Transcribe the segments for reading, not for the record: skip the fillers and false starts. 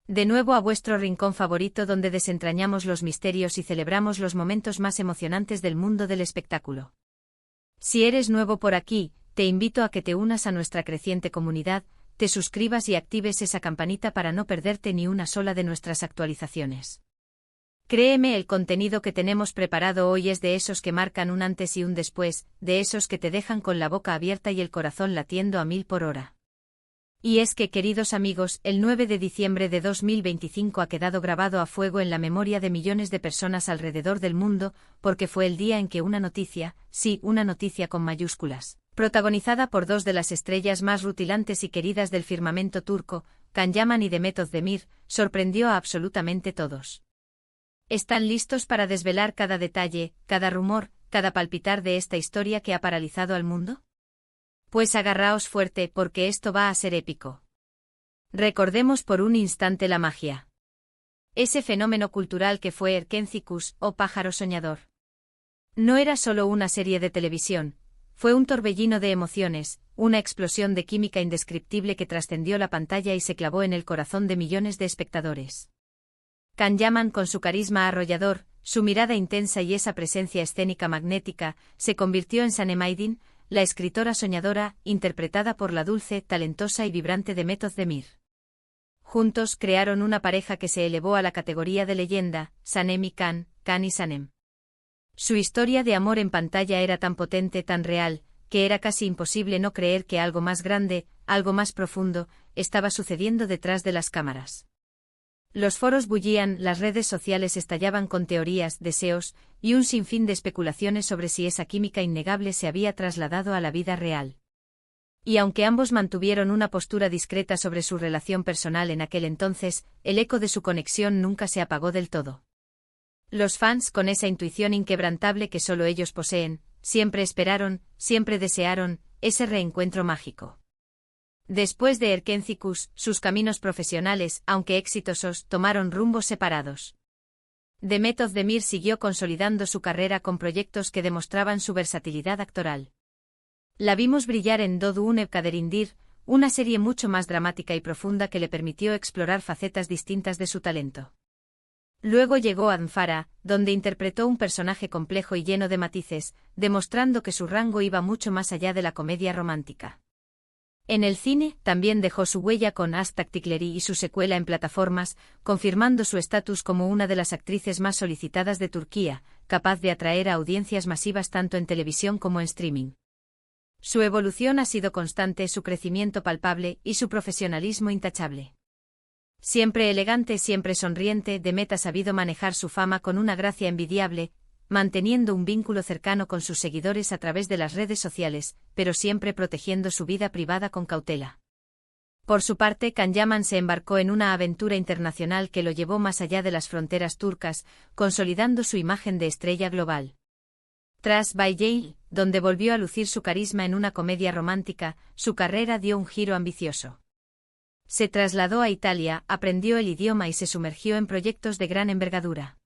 De nuevo a vuestro rincón favorito donde desentrañamos los misterios y celebramos los momentos más emocionantes del mundo del espectáculo. Si eres nuevo por aquí, te invito a que te unas a nuestra creciente comunidad, te suscribas y actives esa campanita para no perderte ni una sola de nuestras actualizaciones. Créeme, el contenido que tenemos preparado hoy es de esos que marcan un antes y un después, de esos que te dejan con la boca abierta y el corazón latiendo a 1000 por hora. Y es que, queridos amigos, el 9 de diciembre de 2025 ha quedado grabado a fuego en la memoria de millones de personas alrededor del mundo, porque fue el día en que una noticia, sí, una noticia con mayúsculas, protagonizada por dos de las estrellas más rutilantes y queridas del firmamento turco, Can Yaman y Demet Özdemir, sorprendió a absolutamente todos. ¿Están listos para desvelar cada detalle, cada rumor, cada palpitar de esta historia que ha paralizado al mundo? Pues agarraos fuerte porque esto va a ser épico. Recordemos por un instante la magia. Ese fenómeno cultural que fue Erkencikus, o pájaro soñador. No era solo una serie de televisión, fue un torbellino de emociones, una explosión de química indescriptible que trascendió la pantalla y se clavó en el corazón de millones de espectadores. Can Yaman, con su carisma arrollador, su mirada intensa y esa presencia escénica magnética, se convirtió en Sanem Aydin, la escritora soñadora, interpretada por la dulce, talentosa y vibrante Demet Özdemir. Juntos crearon una pareja que se elevó a la categoría de leyenda, Sanem y Can y Sanem. Su historia de amor en pantalla era tan potente, tan real, que era casi imposible no creer que algo más grande, algo más profundo, estaba sucediendo detrás de las cámaras. Los foros bullían, las redes sociales estallaban con teorías, deseos, y un sinfín de especulaciones sobre si esa química innegable se había trasladado a la vida real. Y aunque ambos mantuvieron una postura discreta sobre su relación personal en aquel entonces, el eco de su conexión nunca se apagó del todo. Los fans, con esa intuición inquebrantable que solo ellos poseen, siempre esperaron, siempre desearon, ese reencuentro mágico. Después de Erkencikus, sus caminos profesionales, aunque exitosos, tomaron rumbos separados. Demet Özdemir siguió consolidando su carrera con proyectos que demostraban su versatilidad actoral. La vimos brillar en Doğduğun Kaderindir, una serie mucho más dramática y profunda que le permitió explorar facetas distintas de su talento. Luego llegó a Anfara, donde interpretó un personaje complejo y lleno de matices, demostrando que su rango iba mucho más allá de la comedia romántica. En el cine, también dejó su huella con Aşk Taktikleri y su secuela en plataformas, confirmando su estatus como una de las actrices más solicitadas de Turquía, capaz de atraer a audiencias masivas tanto en televisión como en streaming. Su evolución ha sido constante, su crecimiento palpable y su profesionalismo intachable. Siempre elegante, siempre sonriente, Demet ha sabido manejar su fama con una gracia envidiable, manteniendo un vínculo cercano con sus seguidores a través de las redes sociales, pero siempre protegiendo su vida privada con cautela. Por su parte, Can Yaman se embarcó en una aventura internacional que lo llevó más allá de las fronteras turcas, consolidando su imagen de estrella global. Tras Bay Jail, donde volvió a lucir su carisma en una comedia romántica, su carrera dio un giro ambicioso. Se trasladó a Italia, aprendió el idioma y se sumergió en proyectos de gran envergadura.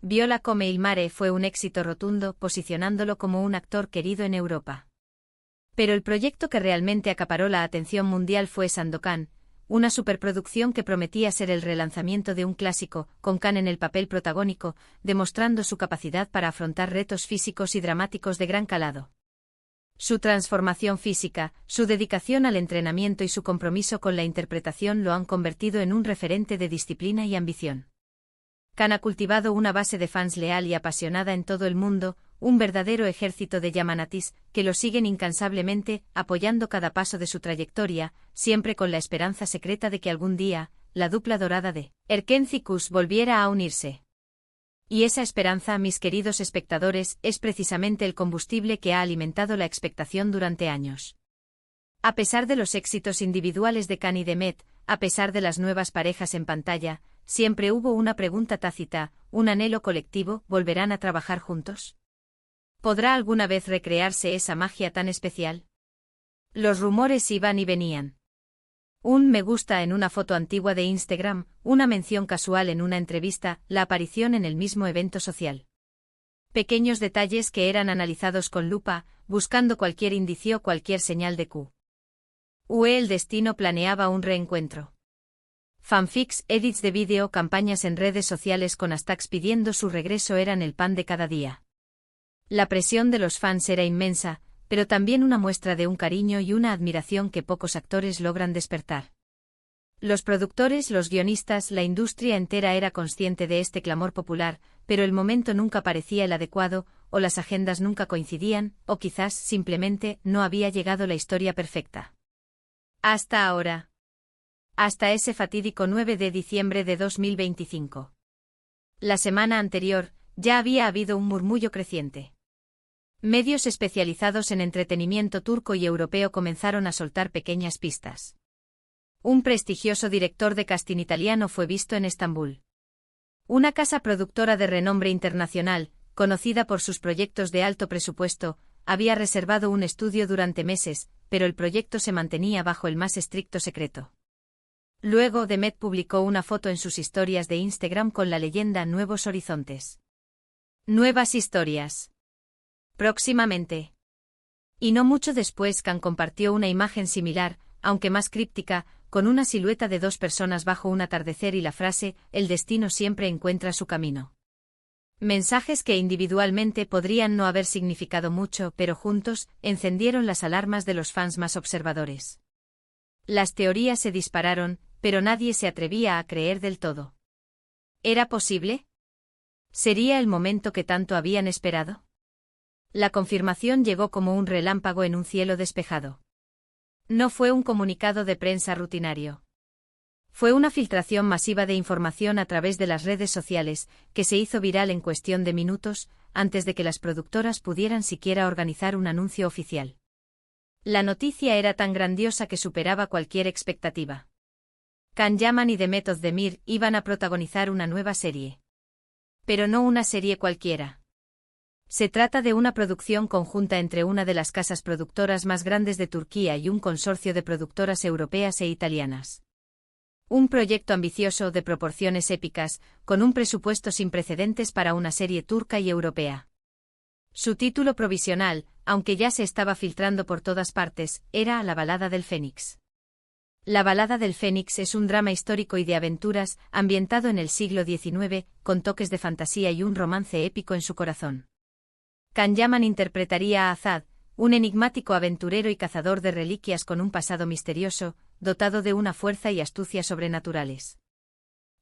Viola come il mare fue un éxito rotundo, posicionándolo como un actor querido en Europa. Pero el proyecto que realmente acaparó la atención mundial fue Sandokan, una superproducción que prometía ser el relanzamiento de un clásico, con Can en el papel protagónico, demostrando su capacidad para afrontar retos físicos y dramáticos de gran calado. Su transformación física, su dedicación al entrenamiento y su compromiso con la interpretación lo han convertido en un referente de disciplina y ambición. Can ha cultivado una base de fans leal y apasionada en todo el mundo, un verdadero ejército de Yamanatis, que lo siguen incansablemente, apoyando cada paso de su trayectoria, siempre con la esperanza secreta de que algún día, la dupla dorada de Erkencikus volviera a unirse. Y esa esperanza, mis queridos espectadores, es precisamente el combustible que ha alimentado la expectación durante años. A pesar de los éxitos individuales de Can y Demet, a pesar de las nuevas parejas en pantalla, siempre hubo una pregunta tácita, un anhelo colectivo: ¿volverán a trabajar juntos? ¿Podrá alguna vez recrearse esa magia tan especial? Los rumores iban y venían. Un me gusta en una foto antigua de Instagram, una mención casual en una entrevista, la aparición en el mismo evento social. Pequeños detalles que eran analizados con lupa, buscando cualquier indicio, cualquier señal de que el destino planeaba un reencuentro. Fanfics, edits de vídeo, campañas en redes sociales con hashtags pidiendo su regreso eran el pan de cada día. La presión de los fans era inmensa, pero también una muestra de un cariño y una admiración que pocos actores logran despertar. Los productores, los guionistas, la industria entera era consciente de este clamor popular, pero el momento nunca parecía el adecuado, o las agendas nunca coincidían, o quizás, simplemente, no había llegado la historia perfecta. Hasta ahora. Hasta ese fatídico 9 de diciembre de 2025. La semana anterior, ya había habido un murmullo creciente. Medios especializados en entretenimiento turco y europeo comenzaron a soltar pequeñas pistas. Un prestigioso director de casting italiano fue visto en Estambul. Una casa productora de renombre internacional, conocida por sus proyectos de alto presupuesto, había reservado un estudio durante meses, pero el proyecto se mantenía bajo el más estricto secreto. Luego Demet publicó una foto en sus historias de Instagram con la leyenda Nuevos Horizontes. Nuevas historias. Próximamente. Y no mucho después Can compartió una imagen similar, aunque más críptica, con una silueta de dos personas bajo un atardecer y la frase, el destino siempre encuentra su camino. Mensajes que individualmente podrían no haber significado mucho, pero juntos, encendieron las alarmas de los fans más observadores. Las teorías se dispararon, pero nadie se atrevía a creer del todo. ¿Era posible? ¿Sería el momento que tanto habían esperado? La confirmación llegó como un relámpago en un cielo despejado. No fue un comunicado de prensa rutinario. Fue una filtración masiva de información a través de las redes sociales, que se hizo viral en cuestión de minutos, antes de que las productoras pudieran siquiera organizar un anuncio oficial. La noticia era tan grandiosa que superaba cualquier expectativa. Can Yaman y Demet Özdemir iban a protagonizar una nueva serie. Pero no una serie cualquiera. Se trata de una producción conjunta entre una de las casas productoras más grandes de Turquía y un consorcio de productoras europeas e italianas. Un proyecto ambicioso de proporciones épicas, con un presupuesto sin precedentes para una serie turca y europea. Su título provisional, aunque ya se estaba filtrando por todas partes, era La balada del Fénix. La balada del Fénix es un drama histórico y de aventuras, ambientado en el siglo XIX, con toques de fantasía y un romance épico en su corazón. Can Yaman interpretaría a Azad, un enigmático aventurero y cazador de reliquias con un pasado misterioso, dotado de una fuerza y astucia sobrenaturales.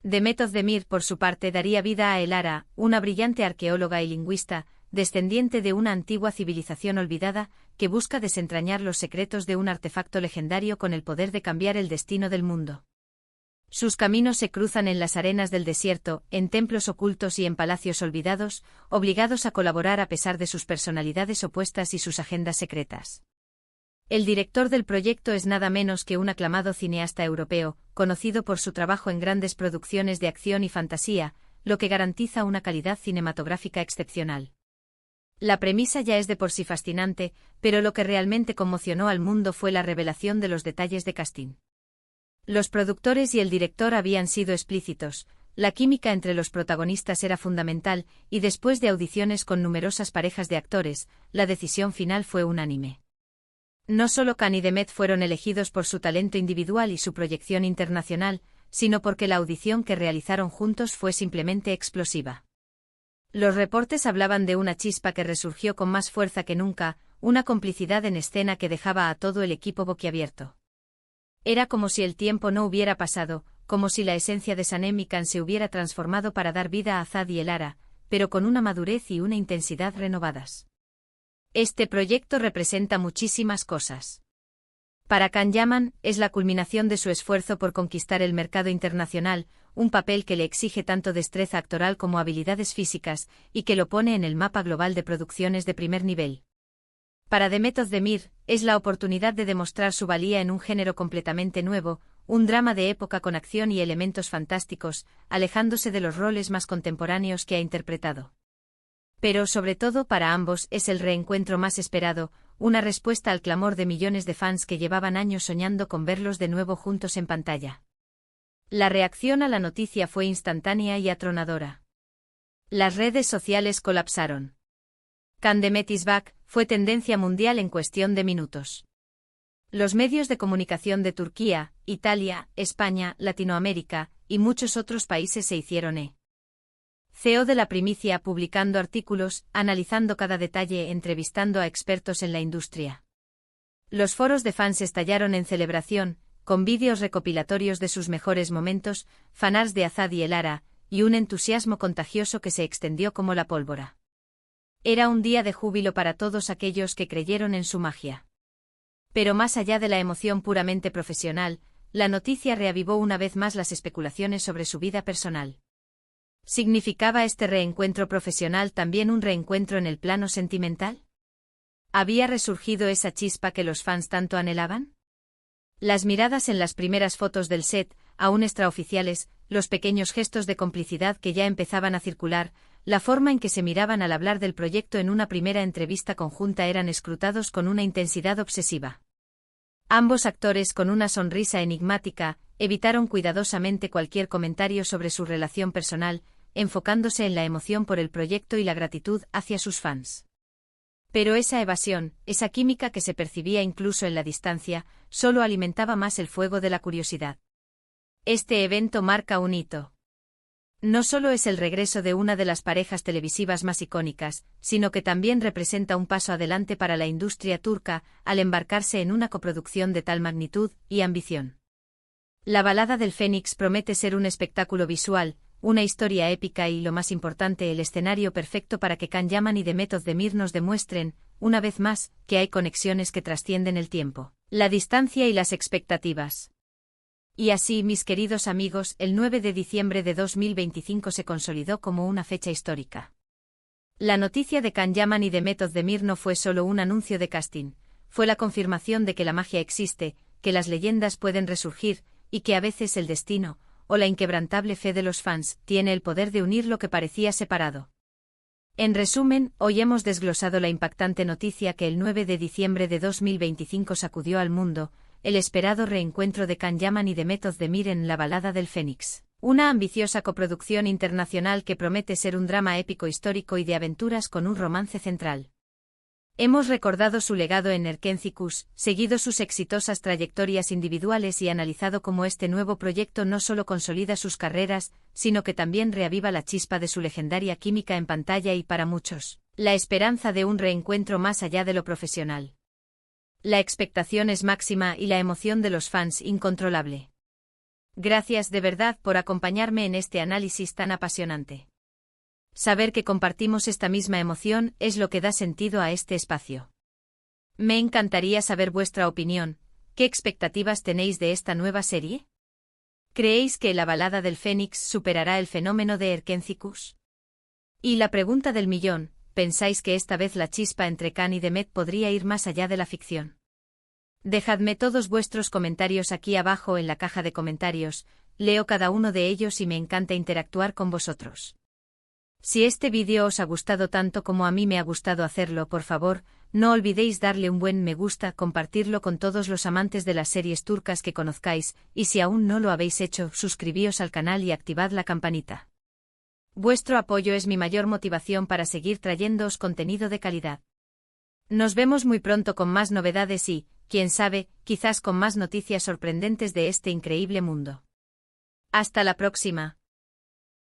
Demet Özdemir, por su parte, daría vida a Elara, una brillante arqueóloga y lingüista, descendiente de una antigua civilización olvidada, que busca desentrañar los secretos de un artefacto legendario con el poder de cambiar el destino del mundo. Sus caminos se cruzan en las arenas del desierto, en templos ocultos y en palacios olvidados, obligados a colaborar a pesar de sus personalidades opuestas y sus agendas secretas. El director del proyecto es nada menos que un aclamado cineasta europeo, conocido por su trabajo en grandes producciones de acción y fantasía, lo que garantiza una calidad cinematográfica excepcional. La premisa ya es de por sí fascinante, pero lo que realmente conmocionó al mundo fue la revelación de los detalles de casting. Los productores y el director habían sido explícitos, la química entre los protagonistas era fundamental, y después de audiciones con numerosas parejas de actores, la decisión final fue unánime. No solo Can y Demet fueron elegidos por su talento individual y su proyección internacional, sino porque la audición que realizaron juntos fue simplemente explosiva. Los reportes hablaban de una chispa que resurgió con más fuerza que nunca, una complicidad en escena que dejaba a todo el equipo boquiabierto. Era como si el tiempo no hubiera pasado, como si la esencia de Sanem y Can se hubiera transformado para dar vida a Azad y Elara, pero con una madurez y una intensidad renovadas. Este proyecto representa muchísimas cosas. Para Can Yaman, es la culminación de su esfuerzo por conquistar el mercado internacional, un papel que le exige tanto destreza actoral como habilidades físicas, y que lo pone en el mapa global de producciones de primer nivel. Para Demet Özdemir, es la oportunidad de demostrar su valía en un género completamente nuevo, un drama de época con acción y elementos fantásticos, alejándose de los roles más contemporáneos que ha interpretado. Pero sobre todo para ambos es el reencuentro más esperado, una respuesta al clamor de millones de fans que llevaban años soñando con verlos de nuevo juntos en pantalla. La reacción a la noticia fue instantánea y atronadora. Las redes sociales colapsaron. Can Demet is back fue tendencia mundial en cuestión de minutos. Los medios de comunicación de Turquía, Italia, España, Latinoamérica y muchos otros países se hicieron CEO de la primicia, publicando artículos, analizando cada detalle, entrevistando a expertos en la industria. Los foros de fans estallaron en celebración, con vídeos recopilatorios de sus mejores momentos, fanarts de Azad y Elara, y un entusiasmo contagioso que se extendió como la pólvora. Era un día de júbilo para todos aquellos que creyeron en su magia. Pero más allá de la emoción puramente profesional, la noticia reavivó una vez más las especulaciones sobre su vida personal. ¿Significaba este reencuentro profesional también un reencuentro en el plano sentimental? ¿Había resurgido esa chispa que los fans tanto anhelaban? Las miradas en las primeras fotos del set, aún extraoficiales, los pequeños gestos de complicidad que ya empezaban a circular, la forma en que se miraban al hablar del proyecto en una primera entrevista conjunta eran escrutados con una intensidad obsesiva. Ambos actores, con una sonrisa enigmática, evitaron cuidadosamente cualquier comentario sobre su relación personal, enfocándose en la emoción por el proyecto y la gratitud hacia sus fans. Pero esa evasión, esa química que se percibía incluso en la distancia, solo alimentaba más el fuego de la curiosidad. Este evento marca un hito. No solo es el regreso de una de las parejas televisivas más icónicas, sino que también representa un paso adelante para la industria turca, al embarcarse en una coproducción de tal magnitud y ambición. La balada del Fénix promete ser un espectáculo visual, una historia épica y, lo más importante, el escenario perfecto para que Can Yaman y Demet Özdemir nos demuestren, una vez más, que hay conexiones que trascienden el tiempo, la distancia y las expectativas. Y así, mis queridos amigos, el 9 de diciembre de 2025 se consolidó como una fecha histórica. La noticia de Can Yaman y Demet Özdemir no fue solo un anuncio de casting, fue la confirmación de que la magia existe, que las leyendas pueden resurgir, y que a veces el destino, o la inquebrantable fe de los fans, tiene el poder de unir lo que parecía separado. En resumen, hoy hemos desglosado la impactante noticia que el 9 de diciembre de 2025 sacudió al mundo, el esperado reencuentro de Can Yaman y Demet Özdemir en La balada del Fénix, una ambiciosa coproducción internacional que promete ser un drama épico histórico y de aventuras con un romance central. Hemos recordado su legado en Erkencikus, seguido sus exitosas trayectorias individuales y analizado cómo este nuevo proyecto no solo consolida sus carreras, sino que también reaviva la chispa de su legendaria química en pantalla y, para muchos, la esperanza de un reencuentro más allá de lo profesional. La expectación es máxima y la emoción de los fans incontrolable. Gracias de verdad por acompañarme en este análisis tan apasionante. Saber que compartimos esta misma emoción es lo que da sentido a este espacio. Me encantaría saber vuestra opinión. ¿Qué expectativas tenéis de esta nueva serie? ¿Creéis que La balada del Fénix superará el fenómeno de Erkencikus? Y la pregunta del millón, ¿pensáis que esta vez la chispa entre Can y Demet podría ir más allá de la ficción? Dejadme todos vuestros comentarios aquí abajo en la caja de comentarios, leo cada uno de ellos y me encanta interactuar con vosotros. Si este vídeo os ha gustado tanto como a mí me ha gustado hacerlo, por favor, no olvidéis darle un buen me gusta, compartirlo con todos los amantes de las series turcas que conozcáis, y si aún no lo habéis hecho, suscribíos al canal y activad la campanita. Vuestro apoyo es mi mayor motivación para seguir trayéndoos contenido de calidad. Nos vemos muy pronto con más novedades y, quién sabe, quizás con más noticias sorprendentes de este increíble mundo. Hasta la próxima.